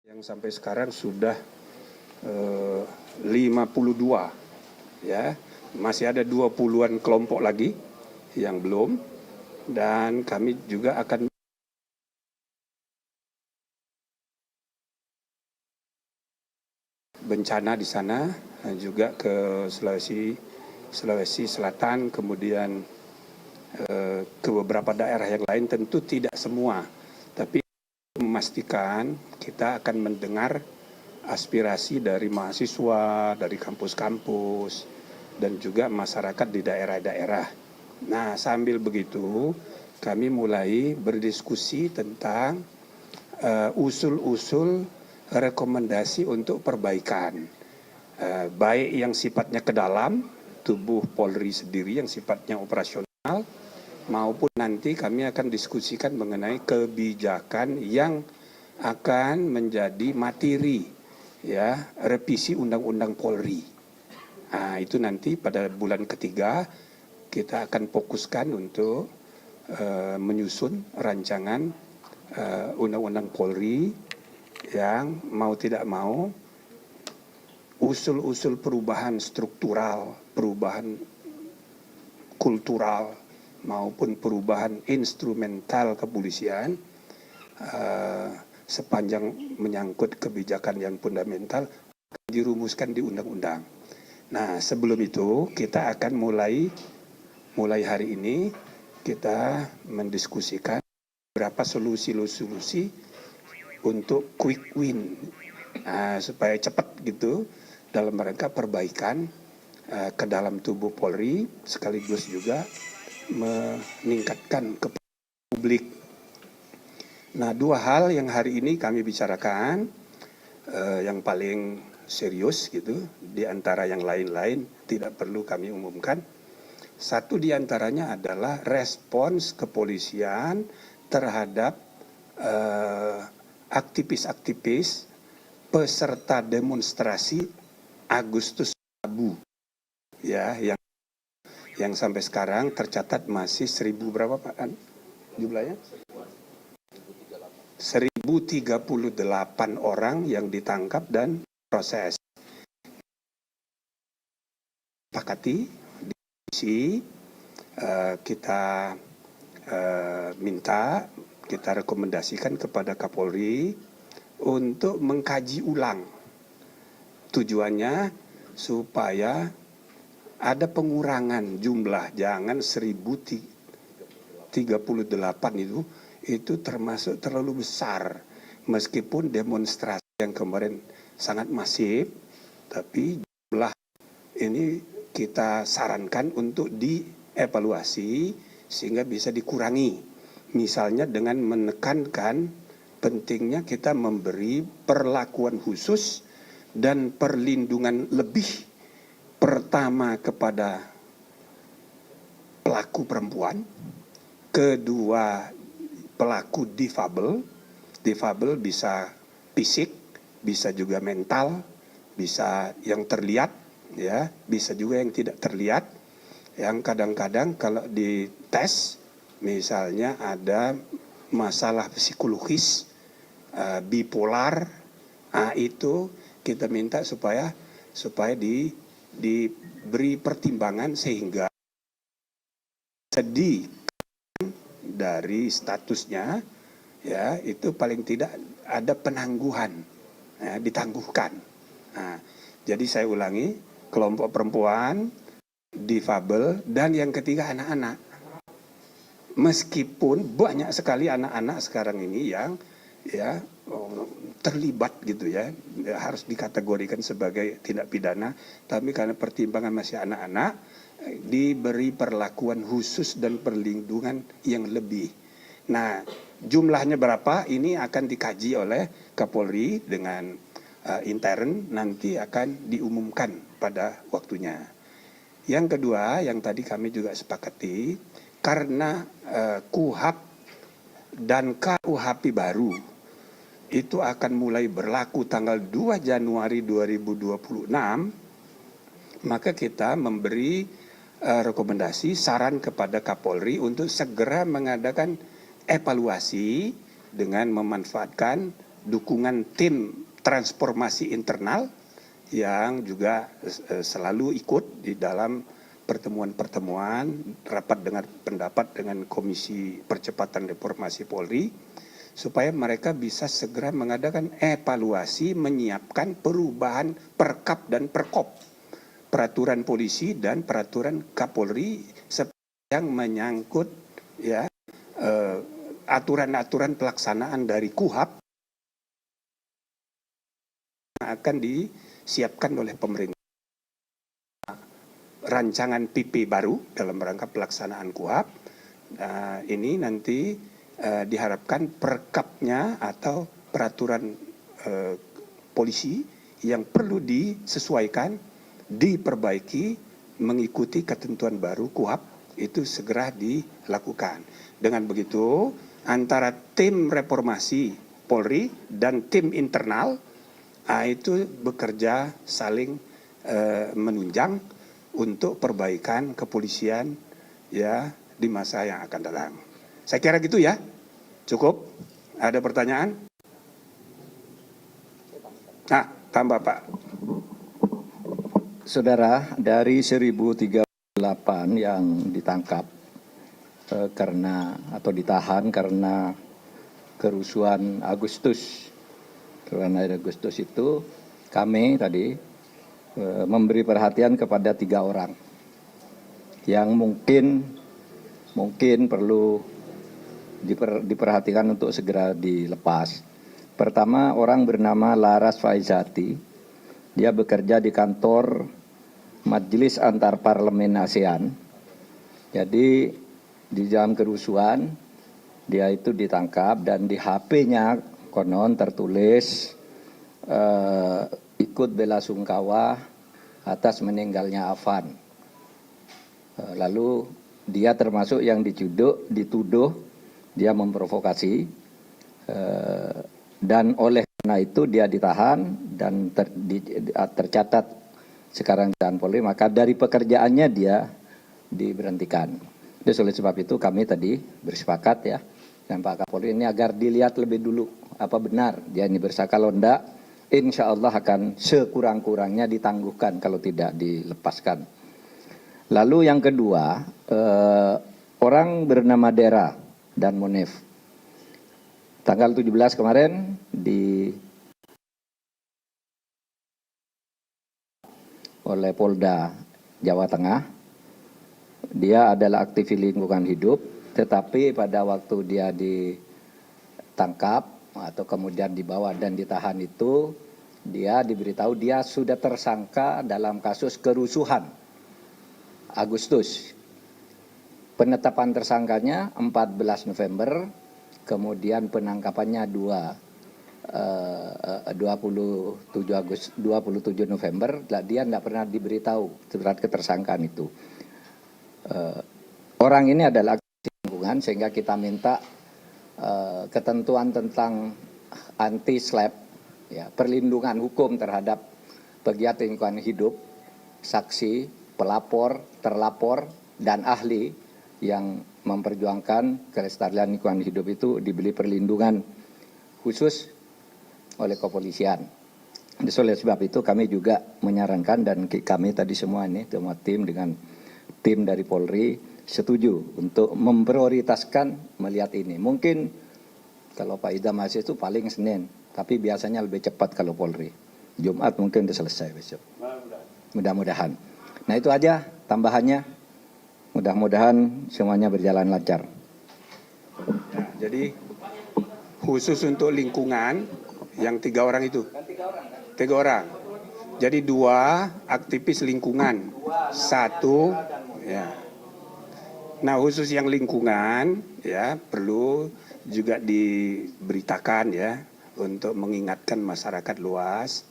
Yang sampai sekarang sudah 52 ya, masih ada 20-an kelompok lagi yang belum, dan kami juga akan bencana di sana, juga ke Sulawesi Selatan, kemudian ke beberapa daerah yang lain, tentu tidak semua, tapi memastikan kita akan mendengar aspirasi dari mahasiswa, dari kampus-kampus, dan juga masyarakat di daerah-daerah. Nah, sambil begitu, kami mulai berdiskusi tentang usul-usul rekomendasi untuk perbaikan, baik yang sifatnya ke dalam tubuh Polri sendiri yang sifatnya operasional, maupun nanti kami akan diskusikan mengenai kebijakan yang akan menjadi materi ya revisi Undang-Undang Polri. Nah, itu nanti pada bulan ketiga kita akan fokuskan untuk menyusun rancangan Undang-Undang Polri yang mau tidak mau usul-usul perubahan struktural, perubahan kultural, maupun perubahan instrumental kepolisian sepanjang menyangkut kebijakan yang fundamental dirumuskan di undang-undang. Nah, sebelum itu kita akan mulai hari ini kita mendiskusikan beberapa solusi-solusi untuk quick win, supaya cepat gitu dalam rangka perbaikan ke dalam tubuh Polri, sekaligus juga meningkatkan ke publik. Nah, dua hal yang hari ini kami bicarakan, yang paling serius gitu, di antara yang lain-lain tidak perlu kami umumkan. Satu di antaranya adalah respons kepolisian terhadap aktivis-aktivis peserta demonstrasi Agustus Abu, ya, yang sampai sekarang tercatat masih 1000 berapa Pak jumlahnya? 1038 orang yang ditangkap dan proses. Sepakati di sini kita minta, kita rekomendasikan kepada Kapolri untuk mengkaji ulang. Tujuannya supaya ada pengurangan jumlah, jangan 1038 itu termasuk terlalu besar. Meskipun demonstrasi yang kemarin sangat masif, tapi jumlah ini kita sarankan untuk dievaluasi sehingga bisa dikurangi. Misalnya dengan menekankan pentingnya kita memberi perlakuan khusus dan perlindungan lebih, pertama kepada pelaku perempuan, kedua pelaku difabel bisa fisik, bisa juga mental, bisa yang terlihat, ya, bisa juga yang tidak terlihat, yang kadang-kadang kalau dites, misalnya ada masalah psikologis, bipolar, itu kita minta supaya diberi pertimbangan sehingga sedih dari statusnya, ya, itu paling tidak ada penangguhan, ya, ditangguhkan. Nah, jadi saya ulangi, kelompok perempuan, difabel, dan yang ketiga anak-anak. Meskipun banyak sekali anak-anak sekarang ini yang ya terlibat gitu ya, harus dikategorikan sebagai tindak pidana, tapi karena pertimbangan masih anak-anak, diberi perlakuan khusus dan perlindungan yang lebih. Nah, jumlahnya berapa ini akan dikaji oleh Kapolri dengan intern, nanti akan diumumkan pada waktunya. Yang kedua, yang tadi kami juga sepakati, karena KUHP dan KUHP baru itu akan mulai berlaku tanggal 2 Januari 2026, maka kita memberi rekomendasi, saran kepada Kapolri untuk segera mengadakan evaluasi dengan memanfaatkan dukungan tim transformasi internal yang juga selalu ikut di dalam pertemuan-pertemuan, rapat dengar pendapat dengan Komisi Percepatan Reformasi Polri, supaya mereka bisa segera mengadakan evaluasi, menyiapkan perubahan Perkap dan Perkop, peraturan polisi dan peraturan Kapolri yang menyangkut ya aturan-aturan pelaksanaan dari KUHAP akan disiapkan oleh pemerintah. Rancangan PP baru dalam rangka pelaksanaan KUHAP, ini nanti diharapkan perkapnya atau peraturan polisi yang perlu disesuaikan, diperbaiki, mengikuti ketentuan baru KUHAP itu segera dilakukan. Dengan begitu, antara tim reformasi Polri dan tim internal itu bekerja saling menunjang untuk perbaikan kepolisian ya di masa yang akan datang. Saya kira gitu ya. Cukup? Ada pertanyaan? Nah, tambah Pak. Saudara, dari 1038 yang ditangkap karena atau ditahan karena kerusuhan Agustus. Karena Agustus itu kami tadi memberi perhatian kepada 3 orang yang mungkin perlu diperhatikan untuk segera dilepas. Pertama, orang bernama Laras Faizati. Dia bekerja di kantor Majelis Antar Parlemen ASEAN. Jadi di jam kerusuhan dia itu ditangkap dan di HP-nya konon tertulis ikut bela sungkawa atas meninggalnya Afan. Lalu dia termasuk yang dituduh dia memprovokasi dan oleh karena itu dia ditahan dan tercatat sekarang di Polri, maka dari pekerjaannya dia diberhentikan. Jadi oleh sebab itu kami tadi bersepakat ya dengan Pak Kapolri ini agar dilihat lebih dulu apa benar dia ini bersalah. Kalau enggak, insya Allah akan sekurang-kurangnya ditangguhkan kalau tidak dilepaskan. Lalu yang kedua, orang bernama Dera dan Monef. Tanggal 17 kemarin oleh Polda Jawa Tengah. Dia adalah aktivis lingkungan hidup, tetapi pada waktu dia ditangkap atau kemudian dibawa dan ditahan itu, dia diberitahu dia sudah tersangka dalam kasus kerusuhan Agustus. Penetapan tersangkanya 14 November, kemudian penangkapannya 27 November. Dia tidak pernah diberitahu surat ketersangkaan itu. Orang ini adalah aktivis lingkungan, sehingga kita minta ketentuan tentang anti-SLAPP, ya, perlindungan hukum terhadap pegiat lingkungan hidup, saksi, pelapor, terlapor, dan ahli yang memperjuangkan kelestarian lingkungan hidup itu diberi perlindungan khusus oleh kepolisian. Oleh sebab itu kami juga menyarankan dan kami tadi semua tim dengan tim dari Polri setuju untuk memprioritaskan melihat ini. Mungkin kalau Pak Idam masih itu paling Senin, tapi biasanya lebih cepat kalau Polri. Jumat mungkin sudah selesai besok. Mudah-mudahan. Nah itu aja tambahannya. Mudah-mudahan semuanya berjalan lancar. Ya, jadi khusus untuk lingkungan yang 3 orang itu. 3 orang. Jadi 2 aktivis lingkungan, 1 ya. Nah khusus yang lingkungan ya perlu juga diberitakan ya untuk mengingatkan masyarakat luas.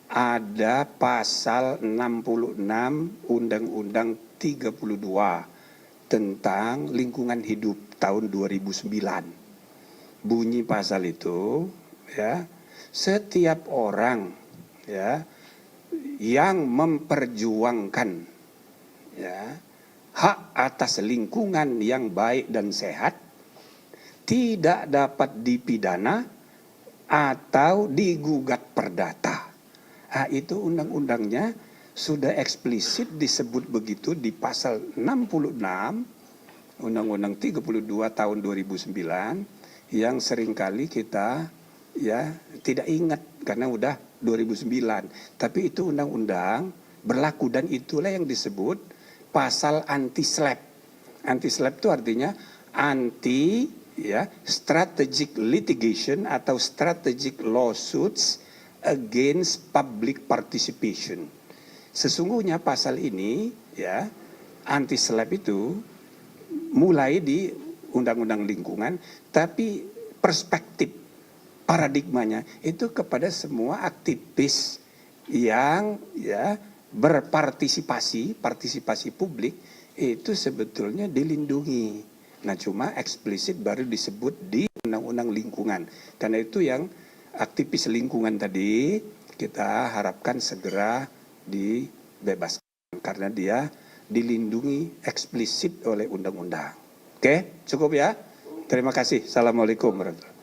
Ada pasal 66 Undang-Undang 32 tentang lingkungan hidup tahun 2009. Bunyi pasal itu ya, setiap orang ya yang memperjuangkan ya hak atas lingkungan yang baik dan sehat tidak dapat dipidana atau digugat perdata. Nah, itu undang-undangnya sudah eksplisit disebut begitu di pasal 66 Undang-Undang 32 tahun 2009 yang seringkali kita ya tidak ingat karena udah 2009. Tapi itu undang-undang berlaku dan itulah yang disebut pasal anti-SLAPP. Anti-SLAPP itu artinya anti ya strategic litigation atau strategic lawsuits against public participation. Sesungguhnya pasal ini ya anti-SLAPP itu mulai di undang-undang lingkungan, tapi perspektif paradigmanya itu kepada semua aktivis yang ya partisipasi publik itu sebetulnya dilindungi. Nah, cuma eksplisit baru disebut di undang-undang lingkungan. Karena itu yang aktivis lingkungan tadi kita harapkan segera dibebaskan karena dia dilindungi eksplisit oleh undang-undang. Oke, cukup ya. Terima kasih. Assalamualaikum warahmatullahi wabarakatuh.